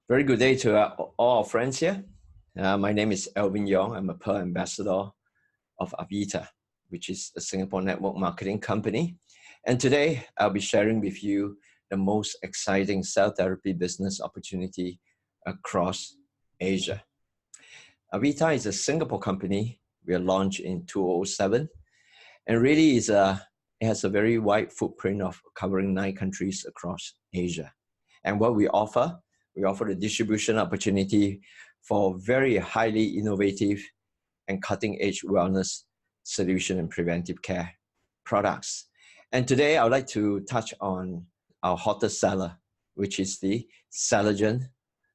Very good day to all our friends here. My name is Alvin Yong. I'm a Pearl Ambassador of Avita, which is a Singapore network marketing company. And today I'll be sharing with you the most exciting cell therapy business opportunity across Asia. Avita is a Singapore company. We are launched in 2007 and really it has a very wide footprint of covering 9 countries across Asia. And what we offer the distribution opportunity for very highly innovative and cutting-edge wellness solution and preventive care products. And today I would like to touch on our hottest seller, which is the Collagen,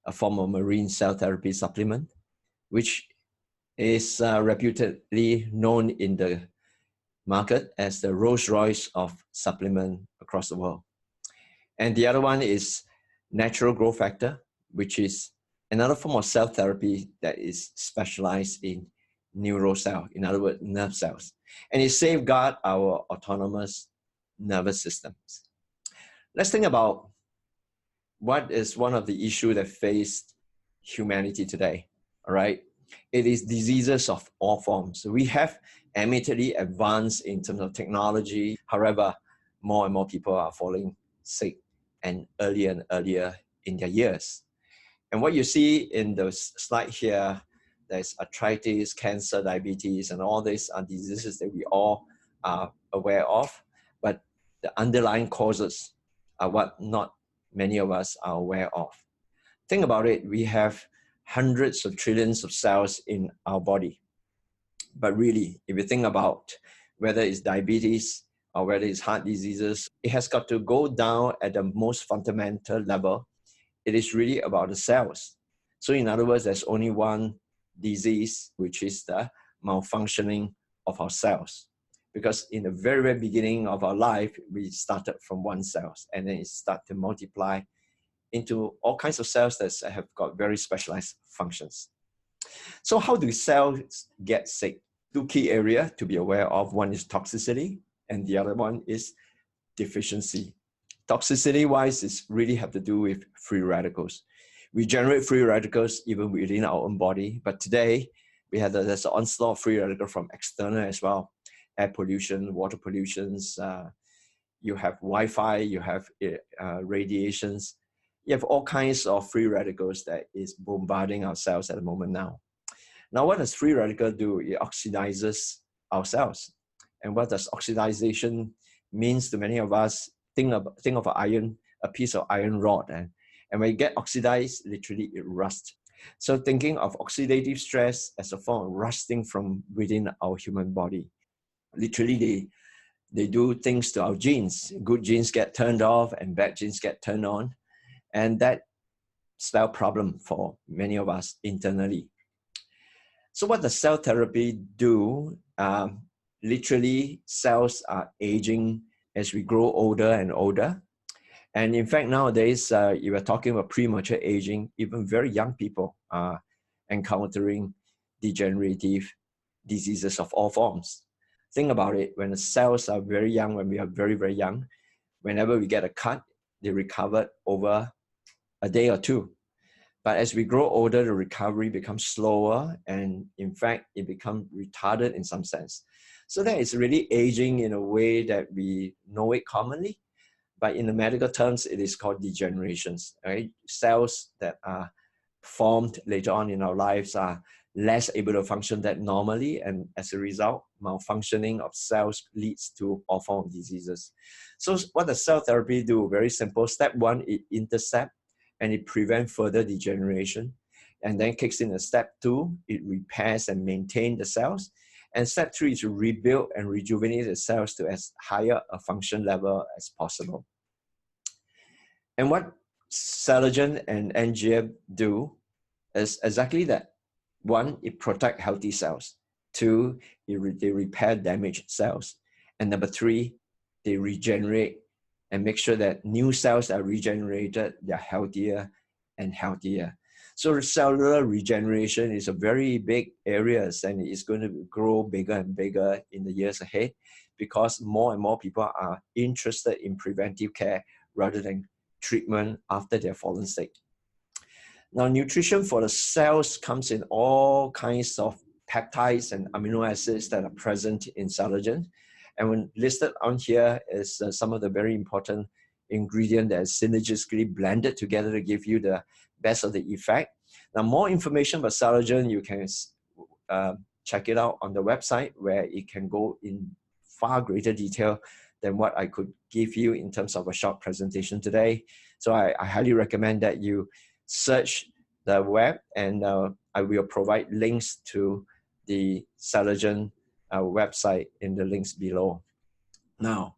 a form of marine cell therapy supplement, which is reputedly known in the market as the Rolls-Royce of supplement across the world. And the other one is natural growth factor, which is another form of cell therapy that is specialized in neural cell, in other words, nerve cells. And it safeguards our autonomous nervous systems. Let's think about what is one of the issues that faced humanity today, all right? It is diseases of all forms. We have admittedly advanced in terms of technology. However, more and more people are falling sick and earlier in their years. And what you see in the slide here, there's arthritis, cancer, diabetes, and all these are diseases that we all are aware of, but the underlying causes are what not many of us are aware of. Think about it, we have hundreds of trillions of cells in our body. But really, if you think about whether it's diabetes, or whether it's heart diseases, it has got to go down at the most fundamental level. It is really about the cells. So in other words, there's only one disease, which is the malfunctioning of our cells. Because in the very, very beginning of our life, we started from one cell, and then it started to multiply into all kinds of cells that have got very specialized functions. So how do cells get sick? 2 key areas to be aware of. One is toxicity, and the other one is deficiency. Toxicity-wise, it really have to do with free radicals. We generate free radicals even within our own body, but today there's an onslaught of free radicals from external as well. Air pollution, water pollutions, you have Wi-Fi, you have radiations, you have all kinds of free radicals that is bombarding our cells at the moment now. Now, what does free radical do? It oxidizes our cells. And what does oxidization means to many of us? Think of a piece of iron rod, and when it get oxidized, literally it rusts. So thinking of oxidative stress as a form of rusting from within our human body. Literally, they do things to our genes. Good genes get turned off and bad genes get turned on. And that spells problem for many of us internally. So what does cell therapy do? Literally, cells are aging as we grow older and older. And in fact, nowadays, you are talking about premature aging, even very young people are encountering degenerative diseases of all forms. Think about it, when the cells are very young, when we are very, very young, whenever we get a cut, they recover over a day or two. But as we grow older, the recovery becomes slower, and in fact, it becomes retarded in some sense. So that is really aging in a way that we know it commonly, but in the medical terms, it is called degenerations. Right? Cells that are formed later on in our lives are less able to function that normally, and as a result, malfunctioning of cells leads to all forms of diseases. So what does cell therapy do? Very simple. Step 1, it intercepts and it prevents further degeneration. And then kicks in a step 2, it repairs and maintains the cells. And step 3 is to rebuild and rejuvenate the cells to as higher a function level as possible. And what Collagen and NGF do is exactly that. 1, it protects healthy cells. 2, they repair damaged cells. And number 3, they regenerate and make sure that new cells are regenerated, they're healthier and healthier. So cellular regeneration is a very big area, and it's going to grow bigger and bigger in the years ahead because more and more people are interested in preventive care rather than treatment after they're fallen sick. Now, nutrition for the cells comes in all kinds of peptides and amino acids that are present in Salogen. And when listed on here is some of the very important ingredient that is synergistically blended together to give you the best of the effect. Now, more information about Salogen, you can check it out on the website, where it can go in far greater detail than what I could give you in terms of a short presentation today. So I highly recommend that you search the web, and I will provide links to the Salogen website in the links below. Now,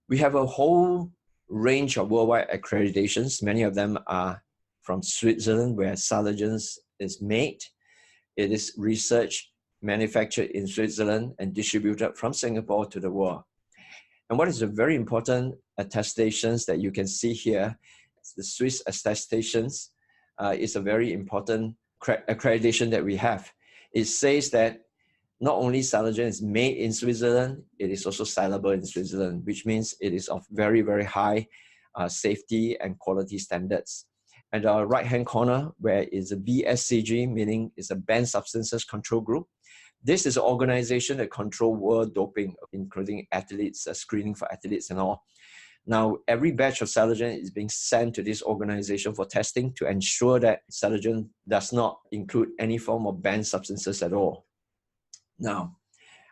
we have a whole range of worldwide accreditations. Many of them are from Switzerland, where Salogen is made. It is researched, manufactured in Switzerland, and distributed from Singapore to the world. And what is a very important attestations that you can see here, the Swiss attestations is a very important accreditation that we have. It says that not only Salogen is made in Switzerland, it is also sellable in Switzerland, which means it is of very, very high safety and quality standards. At the right-hand corner, where is a BSCG, meaning it's a Banned Substances Control Group. This is an organization that control world doping, including athletes, screening for athletes and all. Now, every batch of Salogen is being sent to this organization for testing to ensure that Salogen does not include any form of banned substances at all. Now,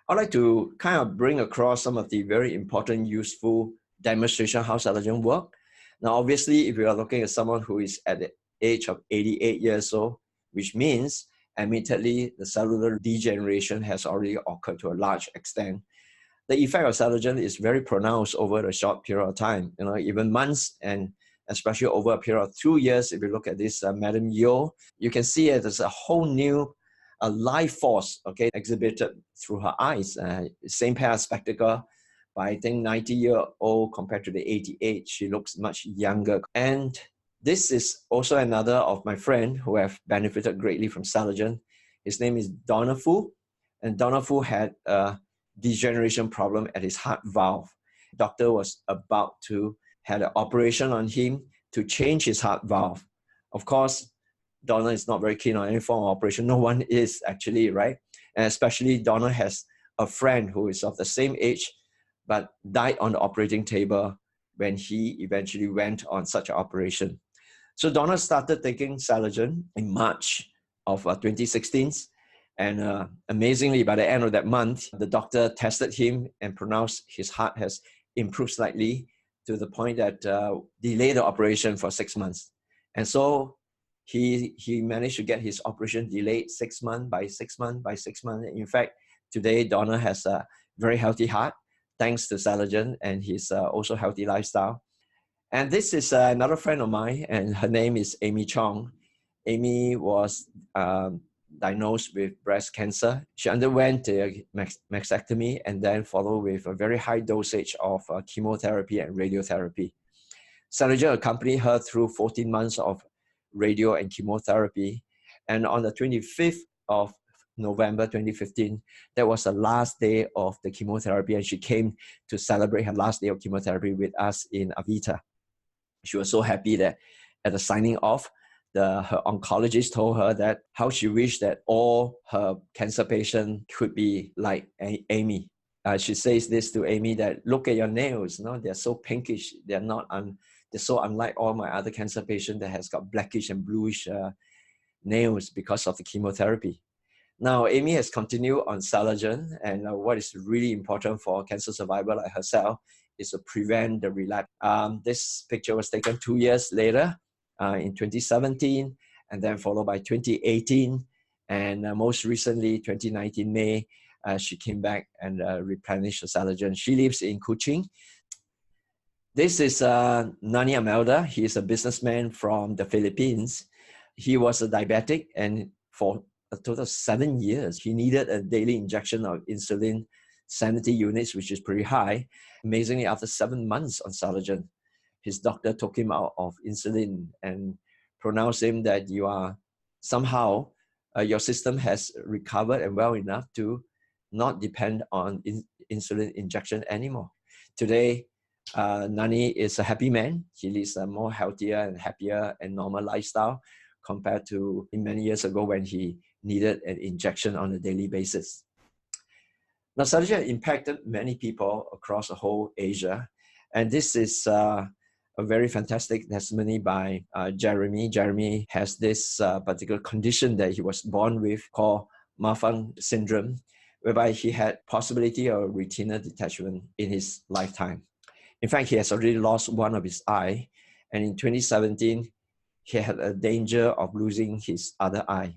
I'd like to kind of bring across some of the very important, useful demonstration how Salogen works. Now, obviously, if you are looking at someone who is at the age of 88 years old, which means, admittedly, the cellular degeneration has already occurred to a large extent. The effect of Salogen is very pronounced over a short period of time, even months, and especially over a period of 2 years. If you look at this Madam Yo, you can see it as a whole new life force, exhibited through her eyes. Same pair of spectacle, but I think 90-year-old compared to the 88, she looks much younger. And this is also another of my friend who have benefited greatly from Salogen. His name is Donald Fu, and Donald Fu had a degeneration problem at his heart valve. Doctor was about to have an operation on him to change his heart valve. Of course, Donald is not very keen on any form of operation. No one is actually, right? And especially Donald has a friend who is of the same age, but died on the operating table when he eventually went on such an operation. So Donald started taking Salogen in March of 2016. And amazingly, by the end of that month, the doctor tested him and pronounced his heart has improved slightly to the point that delayed the operation for 6 months. And so he managed to get his operation delayed 6 months by 6 months by 6 months. In fact, today, Donald has a very healthy heart, thanks to Salogen and his also healthy lifestyle. And this is another friend of mine, and her name is Amy Chong. Amy was diagnosed with breast cancer. She underwent a mastectomy and then followed with a very high dosage of chemotherapy and radiotherapy. Salogen accompanied her through 14 months of radio and chemotherapy. And on the 25th of November 2015, that was the last day of the chemotherapy, and she came to celebrate her last day of chemotherapy with us in Avita. She was so happy that at the signing off, her oncologist told her that how she wished that all her cancer patients could be like Amy. She says this to Amy, that look at your nails, they're so pinkish, they're so unlike all my other cancer patients that has got blackish and bluish nails because of the chemotherapy. Now, Amy has continued on Salogen, and what is really important for cancer survivor like herself is to prevent the relapse. This picture was taken 2 years later in 2017, and then followed by 2018, and most recently, 2019 May, she came back and replenished the Salogen. She lives in Kuching. This is Nani Amelda. He is a businessman from the Philippines. He was a diabetic, and for a total of 7 years, he needed a daily injection of insulin, 70 units, which is pretty high. Amazingly, after 7 months on Salogen, his doctor took him out of insulin and pronounced him that you are somehow, your system has recovered and well enough to not depend on insulin injection anymore. Today, Nani is a happy man. He leads a more healthier and happier and normal lifestyle compared to many years ago when he needed an injection on a daily basis. Now, Salagen impacted many people across the whole Asia. And this is a very fantastic testimony by Jeremy. Jeremy has this particular condition that he was born with called Marfan syndrome, whereby he had possibility of retinal detachment in his lifetime. In fact, he has already lost one of his eye. And in 2017, he had a danger of losing his other eye.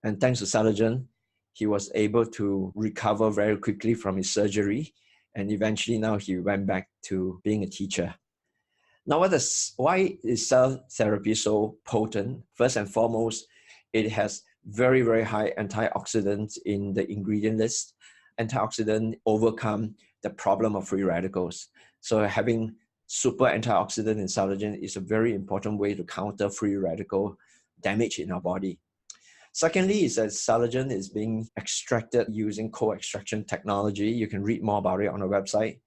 And thanks to Salagen, he was able to recover very quickly from his surgery. And eventually now he went back to being a teacher. Now, why is cell therapy so potent? First and foremost, it has very, very high antioxidants in the ingredient list. Antioxidants overcome the problem of free radicals. So having super antioxidant in Salagen is a very important way to counter free radical damage in our body. Secondly, is that Salagen is being extracted using co-extraction technology. You can read more about it on our website.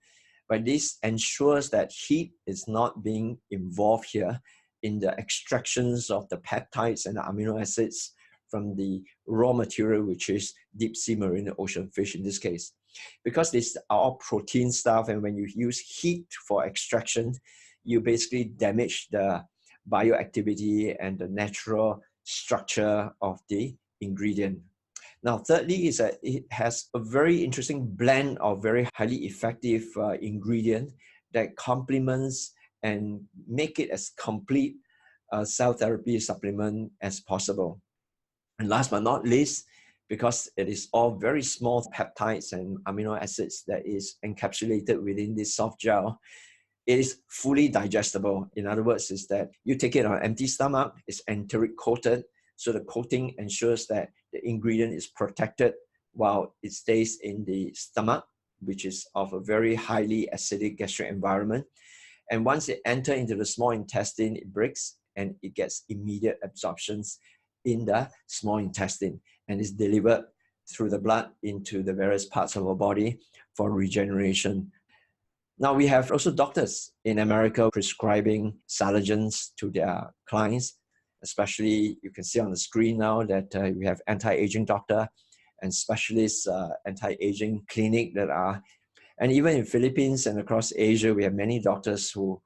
But this ensures that heat is not being involved here in the extractions of the peptides and the amino acids from the raw material, which is deep sea marine ocean fish in this case. Because these are all protein stuff, and when you use heat for extraction, you basically damage the bioactivity and the natural structure of the ingredient. Now, thirdly is that it has a very interesting blend of very highly effective ingredient that complements and make it as complete a cell therapy supplement as possible. And last but not least, because it is all very small peptides and amino acids that is encapsulated within this soft gel, it is fully digestible. In other words, is that you take it on an empty stomach, it's enteric coated, so the coating ensures that the ingredient is protected while it stays in the stomach, which is of a very highly acidic gastric environment. And once it enters into the small intestine, it breaks and it gets immediate absorptions in the small intestine and is delivered through the blood into the various parts of our body for regeneration. Now, we have also doctors in America prescribing Salagens to their clients, especially you can see on the screen now that we have anti-aging doctor and specialist anti-aging clinic that are, and even in Philippines and across Asia, we have many doctors who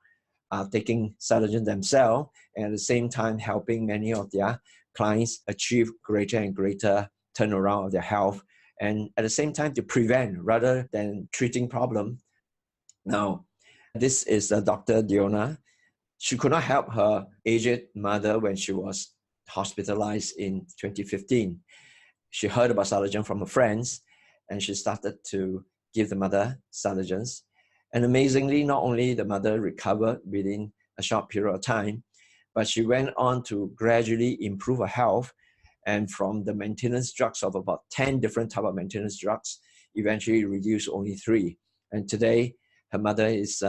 are taking Salagen themselves and at the same time helping many of their clients achieve greater and greater turnaround of their health, and at the same time to prevent rather than treating problem. Now, this is Dr. Diona. She could not help her aged mother when she was hospitalized in 2015. She heard about Salagen from her friends and she started to give the mother Salagens. And amazingly, not only the mother recovered within a short period of time, but she went on to gradually improve her health. And from the maintenance drugs of about 10 different types of maintenance drugs, eventually reduced only 3. And today, her mother is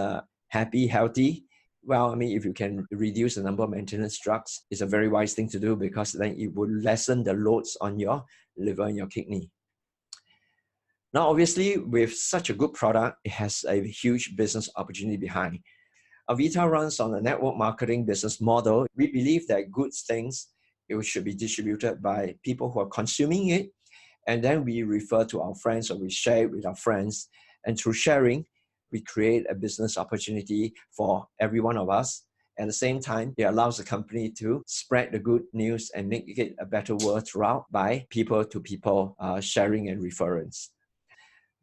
happy, healthy. Well, I mean, if you can reduce the number of maintenance drugs, it's a very wise thing to do because then it would lessen the loads on your liver and your kidney. Now, obviously, with such a good product, it has a huge business opportunity behind. Avita runs on a network marketing business model. We believe that good things, it should be distributed by people who are consuming it. And then we refer to our friends or we share it with our friends. And through sharing, we create a business opportunity for every one of us. At the same time, it allows the company to spread the good news and make it a better world throughout by people-to-people sharing and reference.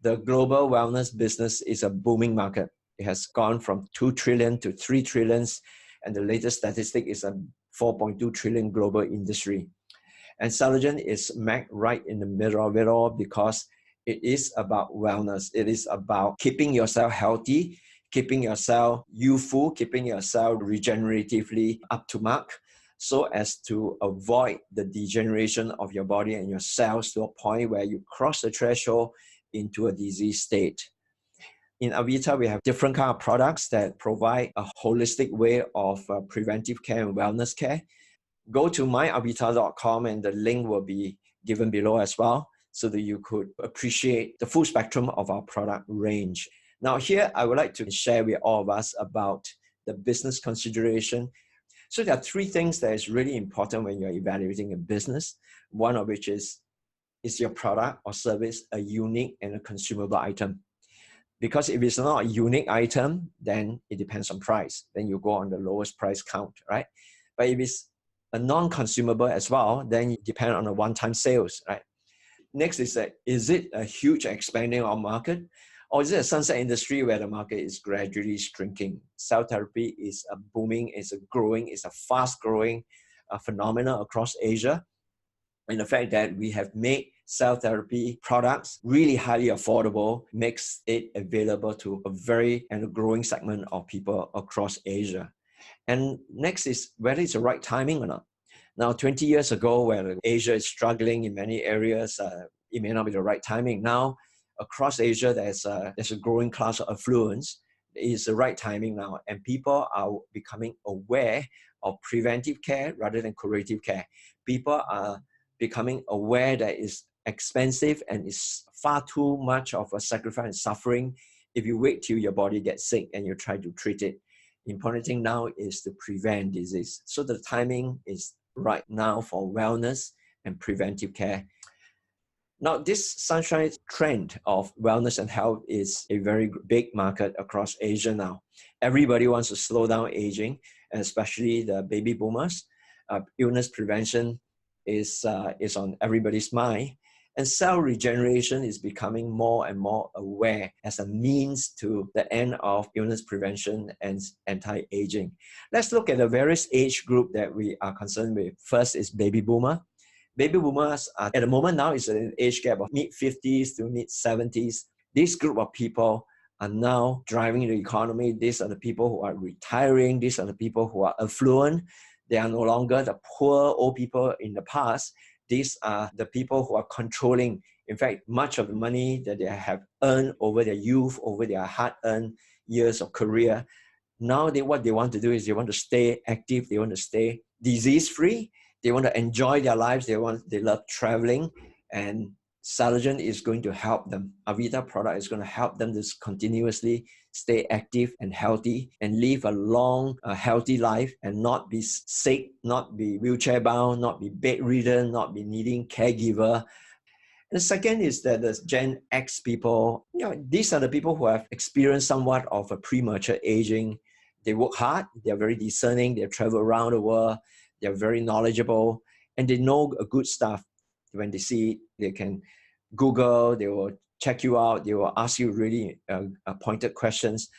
The global wellness business is a booming market. It has gone from 2 trillion to 3 trillions, and the latest statistic is a 4.2 trillion global industry. And Salagen is smack right in the middle of it all because it is about wellness. It is about keeping yourself healthy, keeping yourself youthful, keeping yourself regeneratively up to mark so as to avoid the degeneration of your body and your cells to a point where you cross the threshold into a disease state. In Avita, we have different kind of products that provide a holistic way of preventive care and wellness care. Go to myavita.com and the link will be given below as well so that you could appreciate the full spectrum of our product range. Now here, I would like to share with all of us about the business consideration. So there are three things that is really important when you're evaluating a business. One of which is your product or service a unique and a consumable item? Because if it's not a unique item, then it depends on price. Then you go on the lowest price count, right? But if it's a non-consumable as well, then you depend on a one-time sales, right? Next is that, is it a huge expanding of market? Or is it a sunset industry where the market is gradually shrinking? Cell therapy is a booming, it's a fast growing phenomenon across Asia. And the fact that we have made cell therapy products really highly affordable makes it available to a very and a growing segment of people across Asia. And next is whether it's the right timing or not. Now, 20 years ago, when Asia is struggling in many areas, it may not be the right timing. Now, across Asia, there's a growing class of affluence. It is the right timing now, and people are becoming aware of preventive care rather than curative care. People are becoming aware that it's expensive and it's far too much of a sacrifice and suffering if you wait till your body gets sick and you try to treat it. The important thing now is to prevent disease. So the timing is right now for wellness and preventive care. Now, this sunshine trend of wellness and health is a very big market across Asia now. Everybody wants to slow down aging, and especially the baby boomers. Illness prevention is on everybody's mind. And cell regeneration is becoming more and more aware as a means to the end of illness prevention and anti-aging. Let's look at the various age group that we are concerned with. First is baby boomer. Baby boomers are, at the moment now, is an age gap of mid-50s to mid-70s. This group of people are now driving the economy. These are the people who are retiring. These are the people who are affluent. They are no longer the poor old people in the past. These are the people who are controlling, in fact, much of the money that they have earned over their youth, over their hard-earned years of career. Now, what they want to do is they want to stay active. They want to stay disease-free. They want to enjoy their lives. They love traveling, and Saligen is going to help them. Avita product is going to help them to continuously stay active and healthy and live a long, healthy life and not be sick, not be wheelchair bound, not be bedridden, not be needing caregiver. And the second is that the Gen X people, these are the people who have experienced somewhat of a premature aging. They work hard, they're very discerning, they travel around the world, they're very knowledgeable, and they know good stuff. When they see it, they can Google, they will check you out, they will ask you really pointed questions.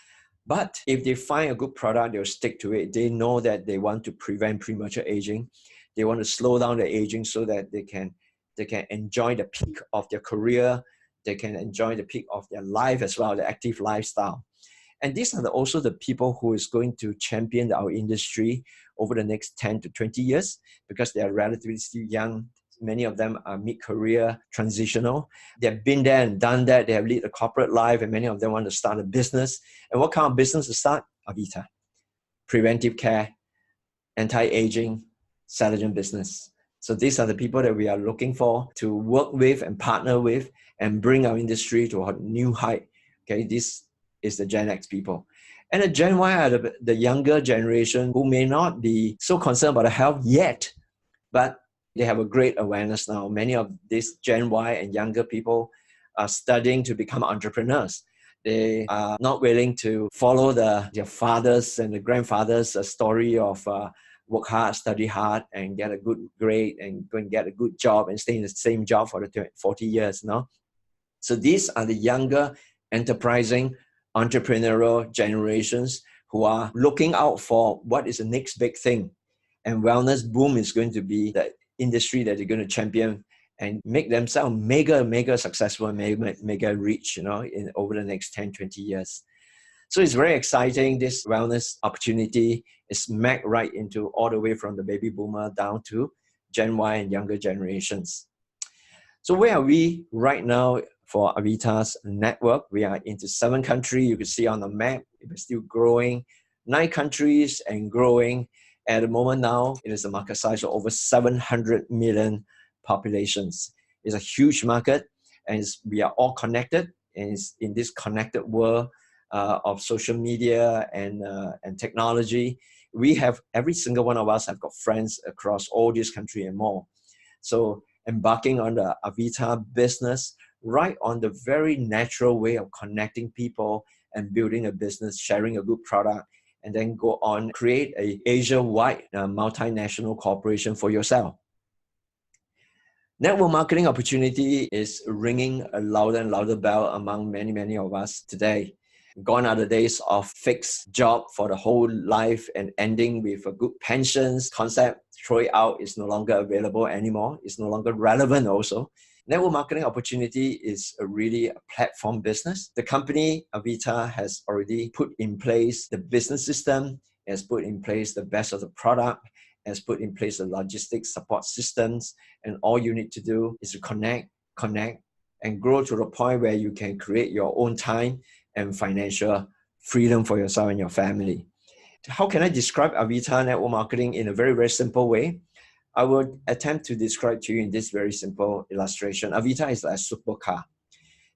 But if they find a good product, they'll stick to it. They know that they want to prevent premature aging. They want to slow down the aging so that they can enjoy the peak of their career. They can enjoy the peak of their life as well, the active lifestyle. And these are also the people who is going to champion our industry over the next 10 to 20 years because they are relatively still young. Many of them are mid-career transitional. They've been there and done that. They have led a corporate life, and many of them want to start a business. And what kind of business to start? Avita. Preventive care, anti-aging, Saligen business. So these are the people that we are looking for to work with and partner with and bring our industry to a new height. Okay, this is the Gen X people. And the Gen Y are the younger generation who may not be so concerned about the health yet, but they have a great awareness now. Many of these Gen Y and younger people are studying to become entrepreneurs. They are not willing to follow their fathers and the grandfathers' story of work hard, study hard, and get a good grade and go and get a good job and stay in the same job for 40 years. No? So these are the younger, enterprising, entrepreneurial generations who are looking out for what is the next big thing. And wellness boom is going to be the industry that they're going to champion and make themselves mega successful and mega rich, over the next 10, 20 years. So it's very exciting. This wellness opportunity is smacked right into all the way from the baby boomer down to Gen Y and younger generations. So where are we right now for Avita's network? We are into 7 countries. You can see on the map, we're still growing. 9 countries and growing. At the moment now, it is a market size of over 700 million populations. It's a huge market, and we are all connected. And it's in this connected world of social media and technology, every single one of us have got friends across all this country and more. So embarking on the Avita business, right on the very natural way of connecting people and building a business, sharing a good product, and then go on, create a Asia-wide multinational corporation for yourself. Network marketing opportunity is ringing a louder and louder bell among many, many of us today. Gone are the days of fixed job for the whole life and ending with a good pensions concept. Throw it out, is no longer available anymore. It's no longer relevant also. Network marketing opportunity is really a platform business. The company, Avita, has already put in place the business system, has put in place the best of the product, has put in place the logistics support systems, and all you need to do is to connect, and grow to the point where you can create your own time and financial freedom for yourself and your family. How can I describe Avita network marketing in a very, very simple way? I would attempt to describe to you in this very simple illustration. Avita is like a supercar.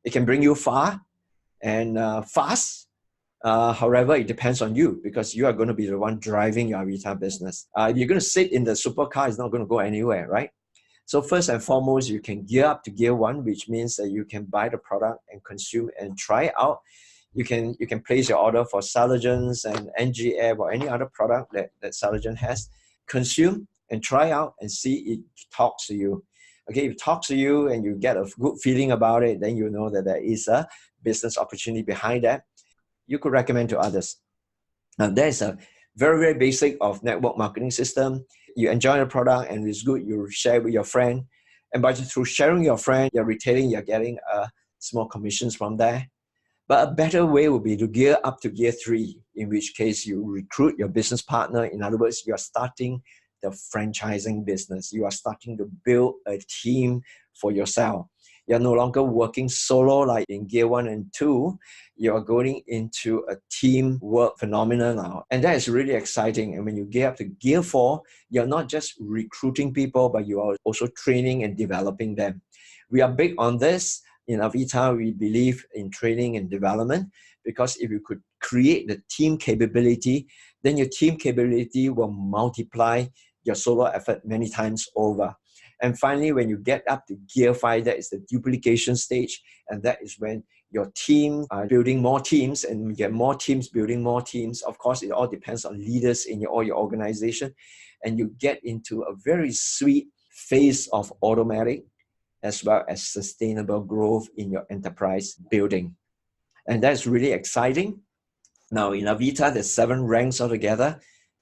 It can bring you far and fast. However, it depends on you because you are going to be the one driving your Avita business. If you're going to sit in the supercar, it's not going to go anywhere, right? So first and foremost, you can gear up to gear one, which means that you can buy the product and consume and try it out. You can place your order for Salogens and NGF or any other product that Salogen has. Consume and try out and see it talks to you. Okay, if it talks to you and you get a good feeling about it, then you know that there is a business opportunity behind that. You could recommend to others. Now, that is a very, very basic of network marketing system. You enjoy the product and it's good, you share with your friend. And through sharing your friend, you're retaining, you're getting small commissions from there. But a better way would be to gear up to gear 3, in which case you recruit your business partner. In other words, you are starting the franchising business. You are starting to build a team for yourself. You're no longer working solo like in gear 1 and 2. You're going into a teamwork phenomenon now. And that is really exciting. And when you gear up to gear 4, you're not just recruiting people, but you are also training and developing them. We are big on this. In Avita, we believe in training and development because if you could create the team capability, then your team capability will multiply your solo effort many times over. And finally, when you get up to gear 5, that is the duplication stage. And that is when your team are building more teams and you get more teams building more teams. Of course, it all depends on leaders in your organization. And you get into a very sweet phase of automatic as well as sustainable growth in your enterprise building. And that's really exciting. Now in Avita, there's 7 ranks altogether.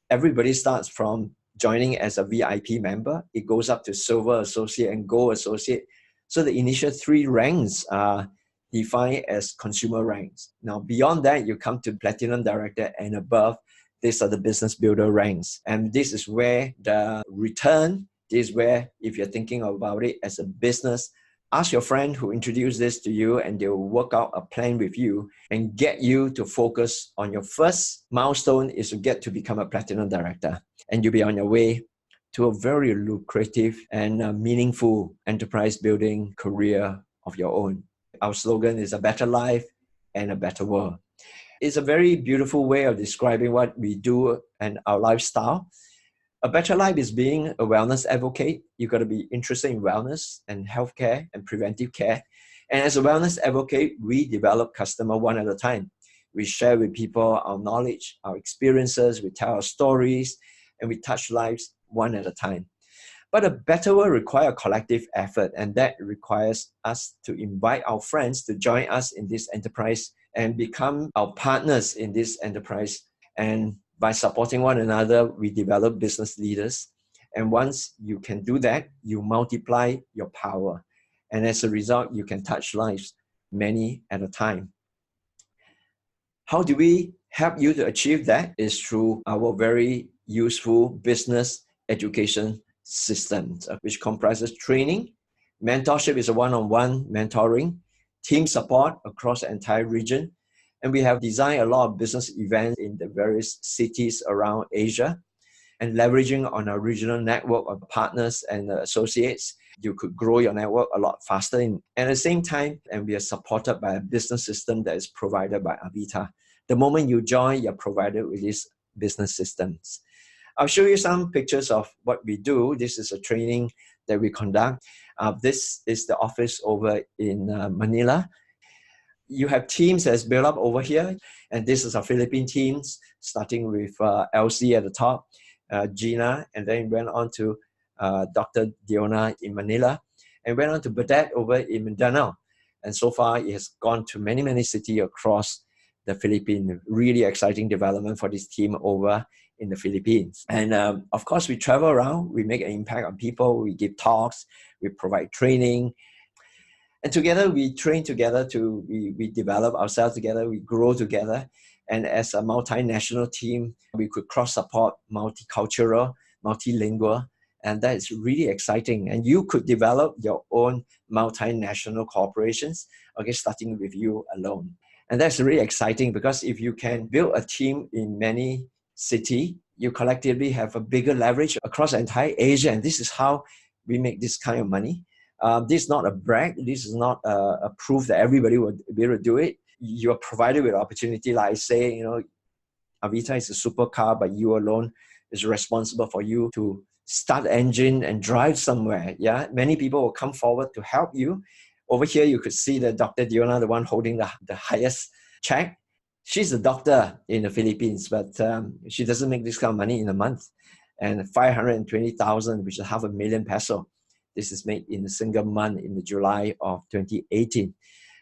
Everybody starts from joining as a VIP member. It goes up to Silver Associate and Gold Associate. So the initial 3 ranks are defined as consumer ranks. Now beyond that, you come to Platinum Director and above. These are the Business Builder ranks. And this is where the return, this is where if you're thinking about it as a business, ask your friend who introduced this to you and they'll work out a plan with you and get you to focus on your first milestone is to get to become a Platinum Director. And you'll be on your way to a very lucrative and meaningful enterprise building career of your own. Our slogan is a better life and a better world. It's a very beautiful way of describing what we do and our lifestyle. A better life is being a wellness advocate. You've got to be interested in wellness and healthcare and preventive care. And as a wellness advocate, we develop customer one at a time. We share with people our knowledge, our experiences, we tell our stories, and we touch lives one at a time. But a better world requires a collective effort, and that requires us to invite our friends to join us in this enterprise and become our partners in this enterprise. And by supporting one another, we develop business leaders. And once you can do that, you multiply your power. And as a result, you can touch lives many at a time. How do we help you to achieve that? Is through our very useful business education systems, which comprises training. Mentorship is a one-on-one mentoring, team support across the entire region. And we have designed a lot of business events in the various cities around Asia. And leveraging on our regional network of partners and associates, you could grow your network a lot faster. And at the same time, and we are supported by a business system that is provided by Avita. The moment you join, you're provided with these business systems. I'll show you some pictures of what we do. This is a training that we conduct. This is the office over in Manila. You have teams that's built up over here, and this is our Philippine teams, starting with LC at the top, Gina, and then went on to Dr. Diona in Manila, and went on to Burdette over in Mindanao. And so far, it has gone to many, many cities across the Philippines. Really exciting development for this team over in the Philippines. And of course, we travel around, we make an impact on people, we give talks, we provide training. And together, we train together, we develop ourselves together, we grow together. And as a multinational team, we could cross-support multicultural, multilingual, and that is really exciting. And you could develop your own multinational corporations, okay, starting with you alone. And that's really exciting because if you can build a team in many cities, you collectively have a bigger leverage across the entire Asia. And this is how we make this kind of money. This is not a brag. This is not a proof that everybody will be able to do it. You are provided with opportunity. Like I say, you know, Avita is a supercar, but you alone is responsible for you to start the engine and drive somewhere. Yeah, many people will come forward to help you. Over here, you could see the Dr. Diona, the one holding the highest check. She's a doctor in the Philippines, but she doesn't make this kind of money in a month. And 520,000, which is $500,000 peso. This is made in a single month in the July of 2018.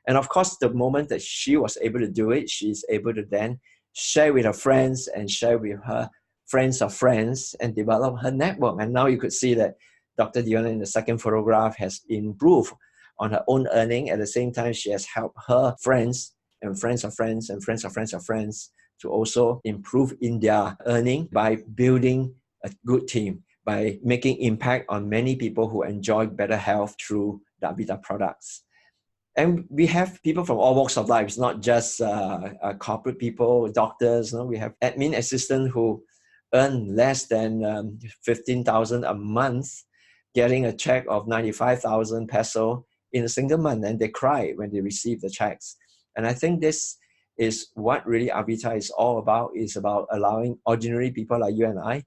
And of course, the moment that she was able to do it, she's able to then share with her friends and share with her friends of friends and develop her network. And now you could see that Dr. Diona in the second photograph has improved on her own earning. At the same time, she has helped her friends and friends of friends and friends of friends of friends to also improve in their earning by building a good team, by making impact on many people who enjoy better health through the avita products. And we have people from all walks of life. It's not just corporate people, doctors. No? We have admin assistants who earn less than 15,000 a month, getting a check of 95,000 peso in a single month, and they cry when they receive the checks. And I think this is what really Avita is all about. It's about allowing ordinary people like you and I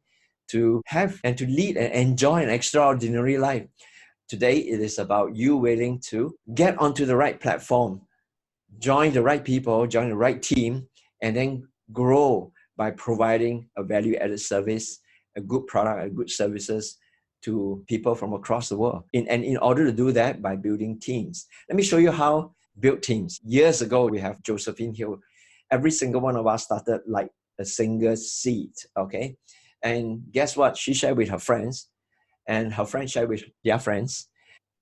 to have and to lead and enjoy an extraordinary life. Today, it is about you willing to get onto the right platform, join the right people, join the right team, and then grow by providing a value-added service, a good product, and good services to people from across the world. And in order to do that, by building teams. Let me show you how build teams. Years ago, we have Josephine here. Every single one of us started like a single seed, okay? And guess what? She shared with her friends, and her friends shared with their friends.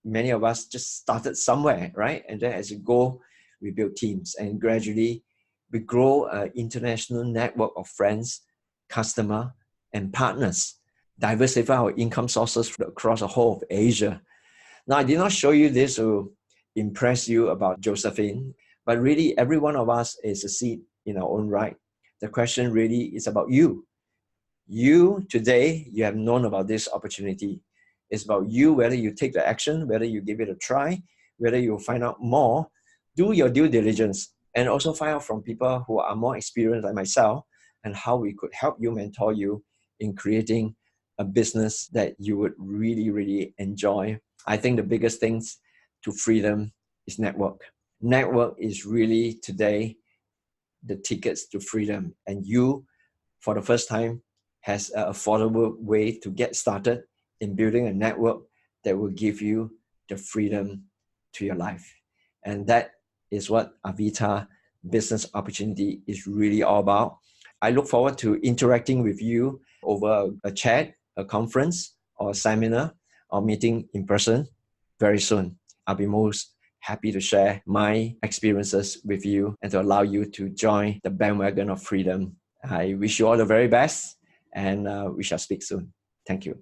Many of us just started somewhere, right? And then as we go, we build teams, and gradually we grow an international network of friends, customers, and partners, diversify our income sources across the whole of Asia. Now, I did not show you this to impress you about Josephine, but really every one of us is a seed in our own right. The question really is about you. You, today, you have known about this opportunity. It's about you, whether you take the action, whether you give it a try, whether you find out more, do your due diligence, and also find out from people who are more experienced like myself and how we could help you, mentor you in creating a business that you would really, really enjoy. I think the biggest things to freedom is network. Network is really today the tickets to freedom. And you, for the first time, has an affordable way to get started in building a network that will give you the freedom to your life. And that is what Avita Business Opportunity is really all about. I look forward to interacting with you over a chat, a conference, or a seminar, or meeting in person very soon. I'll be most happy to share my experiences with you and to allow you to join the bandwagon of freedom. I wish you all the very best, and we shall speak soon. Thank you.